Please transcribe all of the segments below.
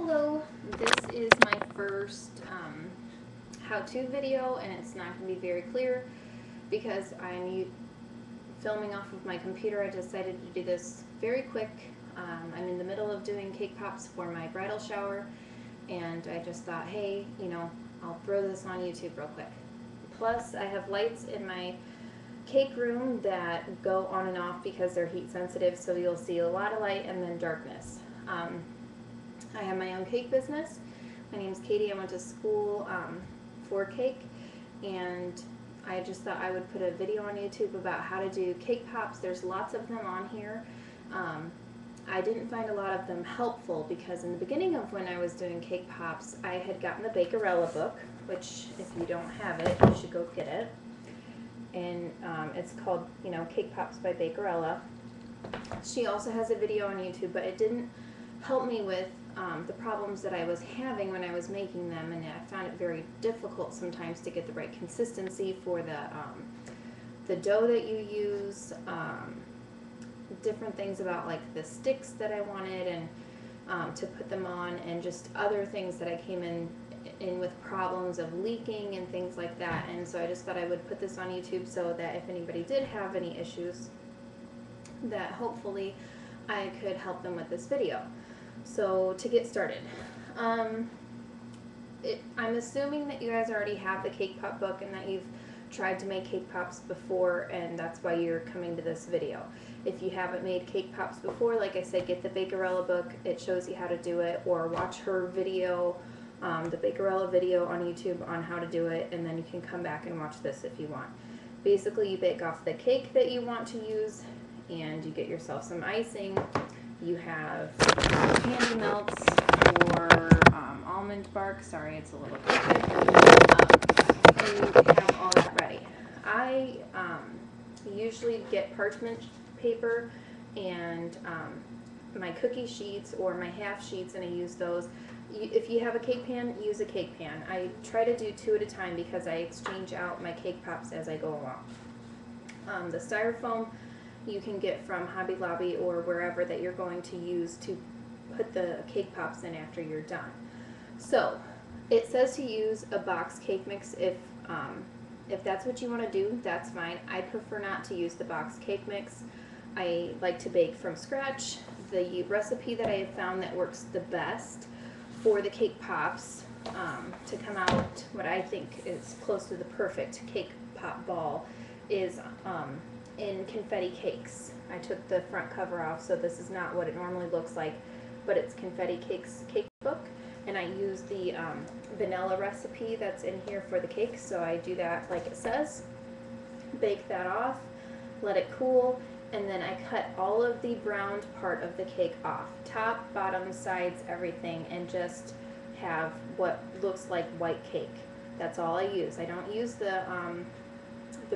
Hello, this is my first how-to video, and it's not going to be very clear because I'm filming off of my computer. I decided to do this very quick. I'm in the middle of doing cake pops for my bridal shower, and I just thought, hey, I'll throw this on YouTube real quick. Plus, I have lights in my cake room that go on and off because they're heat sensitive, so you'll see a lot of light and then darkness. I have my own cake business. My name's Katie. I went to school for cake, and I just thought I would put a video on YouTube about how to do cake pops. There's lots of them on here. I didn't find a lot of them helpful because in the beginning of when I was doing cake pops, I had gotten the Bakerella book, which if you don't have it, you should go get it. And it's called, Cake Pops by Bakerella. She also has a video on YouTube, but it didn't help me with the problems that I was having when I was making them, and I found it very difficult sometimes to get the right consistency for the dough that you use, different things about like the sticks that I wanted and to put them on, and just other things that I came in with problems of leaking and things like that. And so I just thought I would put this on YouTube so that if anybody did have any issues, that hopefully I could help them with this video. So to get started, I'm assuming that you guys already have the cake pop book and that you've tried to make cake pops before, and that's why you're coming to this video. If you haven't made cake pops before, like I said, get the Bakerella book. It shows you how to do it, or watch her video, the Bakerella video on YouTube on how to do it, and then you can come back and watch this if you want. Basically, you bake off the cake that you want to use, and you get yourself some icing. You have candy melts or almond bark. Sorry, it's a little crooked. And you have all that ready. I usually get parchment paper and my cookie sheets or my half sheets, and I use those. If you have a cake pan, use a cake pan. I try to do 2 at a time because I exchange out my cake pops as I go along. The styrofoam you can get from Hobby Lobby or wherever that you're going to use to put the cake pops in after you're done. So it says to use a box cake mix. If that's what you want to do, that's fine. I prefer not to use the box cake mix. I like to bake from scratch. The recipe that I have found that works the best for the cake pops to come out what I think is close to the perfect cake pop ball is in confetti cakes. I took the front cover off, so this is not what it normally looks like, but it's Confetti Cakes cake book, and I use the vanilla recipe that's in here for the cake. So I do that like it says, bake that off, let it cool, and then I cut all of the browned part of the cake off, top, bottom, sides, everything, and just have what looks like white cake. That's all I use. I don't use the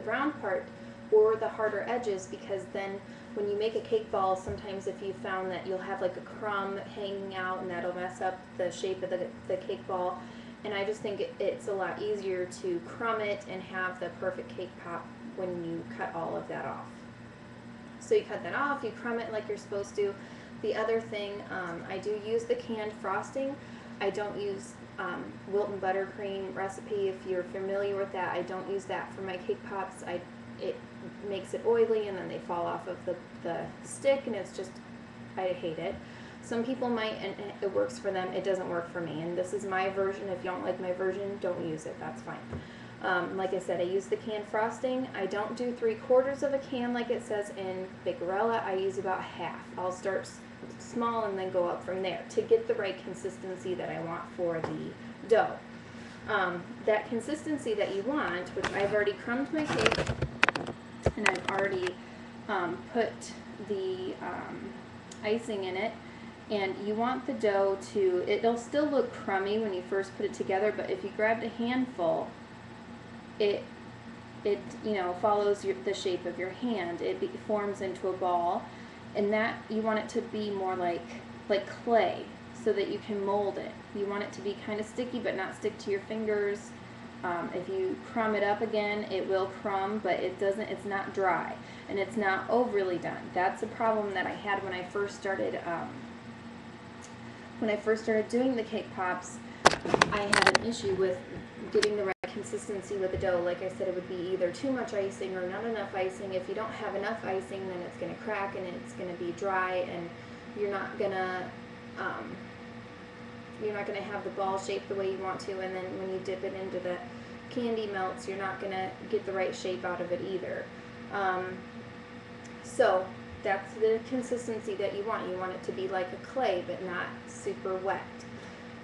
brown part or the harder edges, because then when you make a cake ball, sometimes if you found that you'll have like a crumb hanging out, and that'll mess up the shape of the cake ball. And I just think it's a lot easier to crumb it and have the perfect cake pop when you cut all of that off. So you cut that off, you crumb it like you're supposed to. The other thing, I do use the canned frosting. I don't use Wilton buttercream recipe. If you're familiar with that, I don't use that for my cake pops. It makes it oily, and then they fall off of the stick, and it's just, I hate it. Some people might, and it works for them. It doesn't work for me, and this is my version. If you don't like my version, don't use it. That's fine. Like I said, I use the canned frosting. I don't do 3/4 of a can like it says in Bakerella. I use about half. I'll start small and then go up from there to get the right consistency that I want for the dough. That consistency that you want, which I've already crumbed my cake, and I've already put the icing in it, and you want the dough to, it'll still look crummy when you first put it together, but if you grabbed a handful, it follows the shape of your hand. It forms into a ball, and that you want it to be more like clay, so that you can mold it. You want it to be kind of sticky but not stick to your fingers. If you crumb it up again, it will crumb, but it's not dry, and it's not overly done. That's a problem that I had when I first started when I first started doing the cake pops, I had an issue with getting the right consistency with the dough. Like I said, it would be either too much icing or not enough icing. If you don't have enough icing, then it's going to crack and it's going to be dry, and you're not going to have the ball shaped the way you want to. And then when you dip it into the candy melts, you're not going to get the right shape out of it either. So that's the consistency that you want. You want it to be like a clay, but not super wet.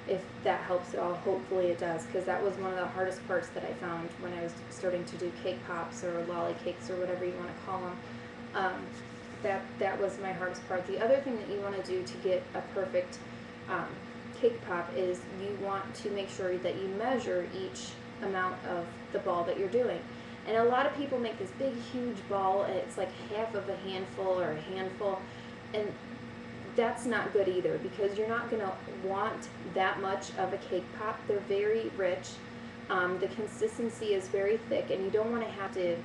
If that helps at all, hopefully it does, because that was one of the hardest parts that I found when I was starting to do cake pops or lolly cakes or whatever you want to call them. That was my hardest part. The other thing that you want to do to get a perfect cake pop is you want to make sure that you measure each amount of the ball that you're doing. And a lot of people make this big, huge ball, and it's like half of a handful or a handful, and that's not good either, because you're not going to want that much of a cake pop. They're very rich. The consistency is very thick, and you don't want to have to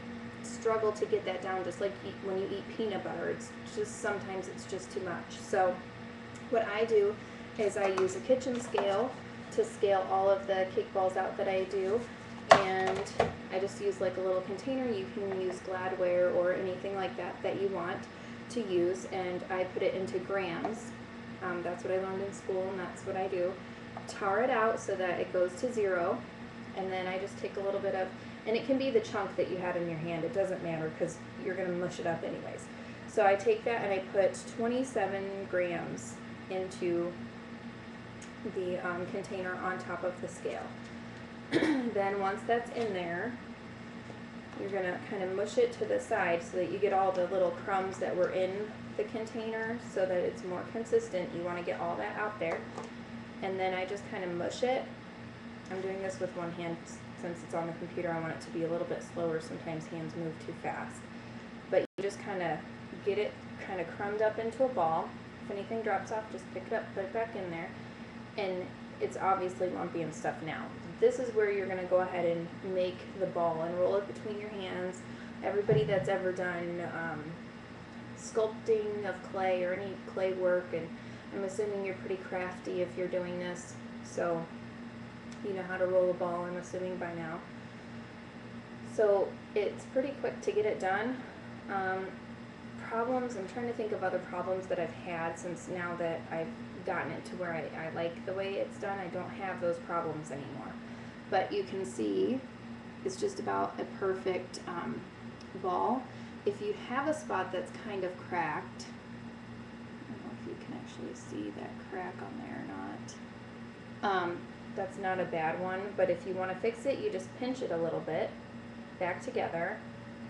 struggle to get that down, just like when you eat peanut butter. It's just, sometimes it's just too much. So what I do is I use a kitchen scale to scale all of the cake balls out that I do, and I just use like a little container. You can use Gladware or anything like that that you want to use, and I put it into grams. That's what I learned in school, and that's what I do. Tar it out so that it goes to 0, and then I just take a little bit of, and it can be the chunk that you had in your hand, it doesn't matter because you're going to mush it up anyways. So I take that and I put 27 grams into the container on top of the scale. Then once that's in there, you're going to kind of mush it to the side so that you get all the little crumbs that were in the container so that it's more consistent. You want to get all that out there. And then I just kind of mush it. I'm doing this with one hand since it's on the computer. I want it to be a little bit slower. Sometimes hands move too fast. But you just kind of get it kind of crumbed up into a ball. If anything drops off, just pick it up, put it back in there. And it's obviously lumpy and stuff now. This is where you're going to go ahead and make the ball and roll it between your hands. Everybody that's ever done sculpting of clay or any clay work, and I'm assuming you're pretty crafty if you're doing this, so you know how to roll a ball, I'm assuming by now. So it's pretty quick to get it done. Problems, I'm trying to think of other problems that I've had since now that I've gotten it to where I like the way it's done. I don't have those problems anymore. But you can see it's just about a perfect ball. If you have a spot that's kind of cracked, I don't know if you can actually see that crack on there or not. That's not a bad one, but if you want to fix it, you just pinch it a little bit back together,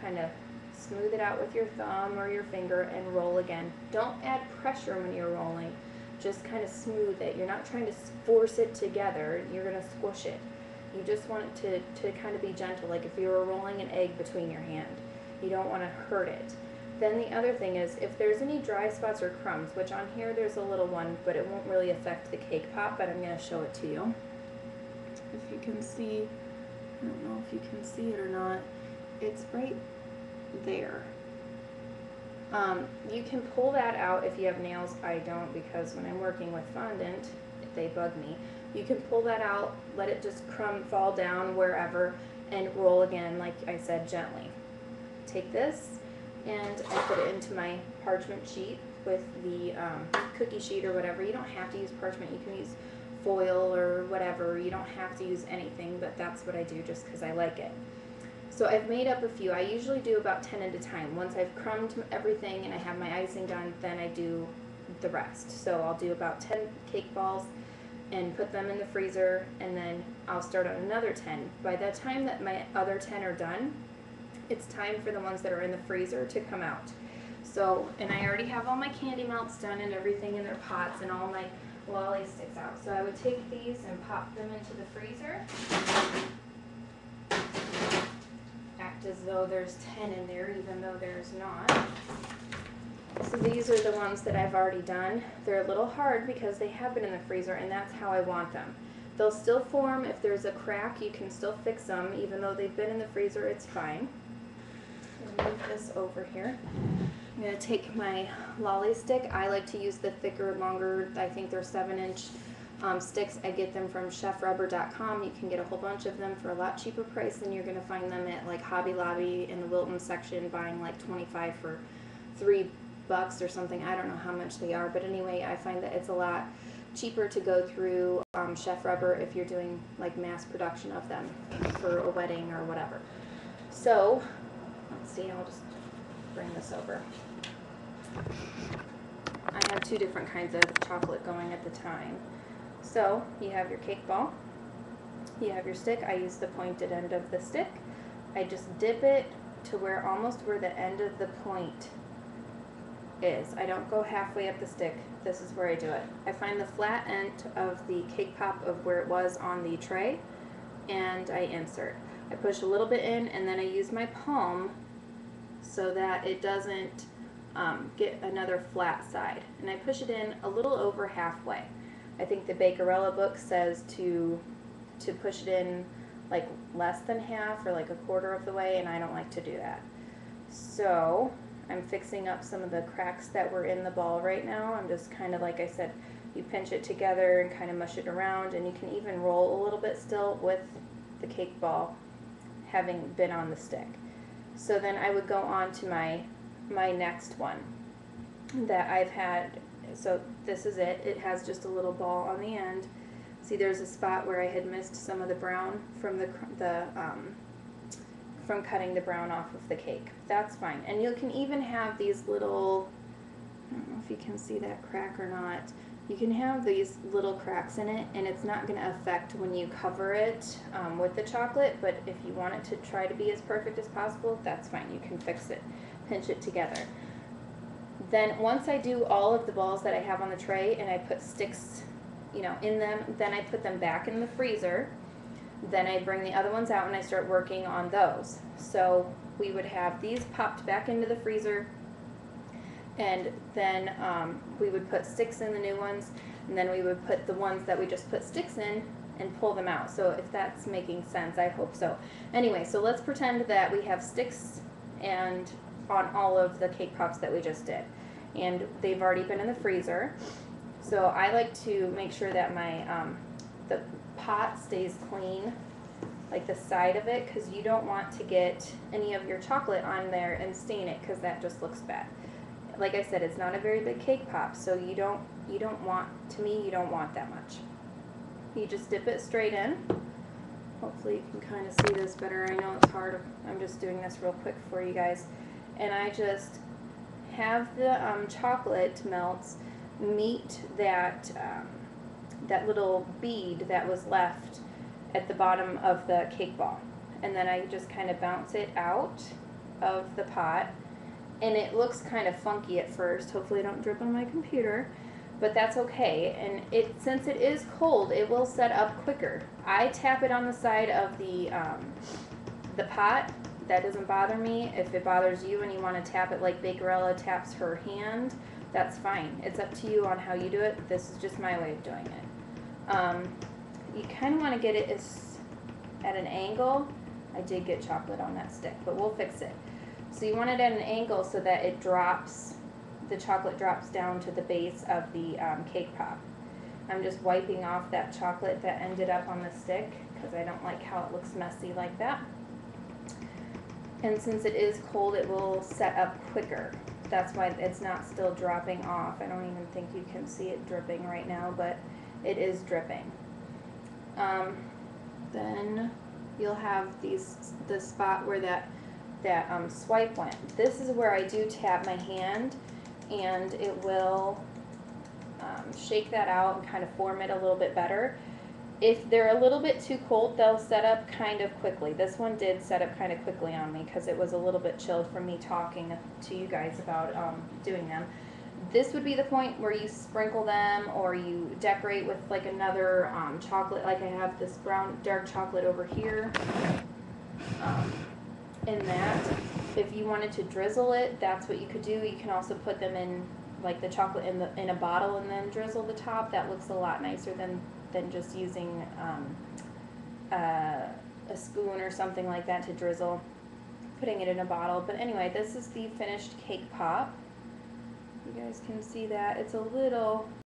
kind of smooth it out with your thumb or your finger, and roll again. Don't add pressure when you're rolling, just kind of smooth it. You're not trying to force it together, you're going to squish it. You just want it to kind of be gentle, like if you were rolling an egg between your hand. You don't want to hurt it. Then the other thing is, if there's any dry spots or crumbs, which on here there's a little one, but it won't really affect the cake pop, but I'm going to show it to you. If you can see, I don't know if you can see it or not, it's right there. You can pull that out if you have nails. I don't, because when I'm working with fondant, they bug me. You can pull that out, let it just fall down wherever, and roll again, like I said, gently. Take this, and I put it into my parchment sheet with the cookie sheet or whatever. You don't have to use parchment. You can use foil or whatever. You don't have to use anything, but that's what I do just because I like it. So I've made up a few. I usually do about 10 at a time. Once I've crumbed everything and I have my icing done, then I do the rest. So I'll do about 10 cake balls and put them in the freezer, and then I'll start on another 10. By the time that my other 10 are done, it's time for the ones that are in the freezer to come out. So, and I already have all my candy melts done and everything in their pots and all my lolly sticks out. So I would take these and pop them into the freezer. Act as though there's 10 in there, even though there's not. So these are the ones that I've already done. They're a little hard because they have been in the freezer, and that's how I want them. They'll still form. If there's a crack, you can still fix them. Even though they've been in the freezer, it's fine. I'll move this over here. I'm going to take my lolly stick. I like to use the thicker, longer, I think they're 7-inch sticks. I get them from chefrubber.com. You can get a whole bunch of them for a lot cheaper price than you're going to find them at like Hobby Lobby in the Wilton section, buying like 25 for $3 or something. I don't know how much they are, but anyway, I find that it's a lot cheaper to go through Chef Rubber if you're doing like mass production of them for a wedding or whatever. So, let's see, I'll just bring this over. I have 2 different kinds of chocolate going at the time. So, you have your cake ball, you have your stick. I use the pointed end of the stick. I just dip it to where almost where the end of the point is. I don't go halfway up the stick. This is where I do it. I find the flat end of the cake pop of where it was on the tray, and I insert. I push a little bit in, and then I use my palm so that it doesn't get another flat side. And I push it in a little over halfway. I think the Bakerella book says to push it in like less than half or like a quarter of the way, and I don't like to do that. So I'm fixing up some of the cracks that were in the ball right now. I'm just kind of, like I said, you pinch it together and kind of mush it around, and you can even roll a little bit still with the cake ball having been on the stick. So then I would go on to my next one that I've had. So this is it. It has just a little ball on the end. See, there's a spot where I had missed some of the brown from from cutting the brown off of the cake. That's fine. And you can even have these little, I don't know if you can see that crack or not. You can have these little cracks in it, and it's not going to affect when you cover it with the chocolate, but if you want it to try to be as perfect as possible, that's fine. You can fix it, pinch it together. Then once I do all of the balls that I have on the tray and I put sticks, you know, in them, then I put them back in the freezer. Then I bring the other ones out and I start working on those. So we would have these popped back into the freezer, and then we would put sticks in the new ones, and then we would put the ones that we just put sticks in and pull them out. So if that's making sense, I hope so. Anyway, so let's pretend that we have sticks and on all of the cake pops that we just did, and they've already been in the freezer. So I like to make sure that my the pot stays clean, like the side of it, because you don't want to get any of your chocolate on there and stain it, because that just looks bad. Like I said, it's not a very big cake pop, so you don't want, to me, you don't want that much. You just dip it straight in. Hopefully you can kind of see this better. I know it's hard. I'm just doing this real quick for you guys. And I just have the chocolate melts meet that that little bead that was left at the bottom of the cake ball. And then I just kind of bounce it out of the pot. And it looks kind of funky at first. Hopefully I don't drip on my computer, but that's okay. And since it is cold, it will set up quicker. I tap it on the side of the pot. That doesn't bother me. If it bothers you and you want to tap it like Bakerella taps her hand, that's fine. It's up to you on how you do it. This is just my way of doing it. You kind of want to get it at an angle. I did get chocolate on that stick, but we'll fix it. So you want it at an angle so that it drops, the chocolate drops down to the base of the cake pop. I'm just wiping off that chocolate that ended up on the stick because I don't like how it looks messy like that. And since it is cold, it will set up quicker. That's why it's not still dropping off. I don't even think you can see it dripping right now, but it is dripping. Then you'll have the spot where that swipe went. This is where I do tap my hand, and it will shake that out and kind of form it a little bit better. If they're a little bit too cold, they'll set up kind of quickly. This one did set up kind of quickly on me because it was a little bit chilled from me talking to you guys about doing them. This would be the point where you sprinkle them or you decorate with like another chocolate. Like I have this brown dark chocolate over here. In that, if you wanted to drizzle it, that's what you could do. You can also put them in like the chocolate in a bottle and then drizzle the top. That looks a lot nicer than just using a spoon or something like that to drizzle, putting it in a bottle. But anyway, this is the finished cake pop. You guys can see that. It's a little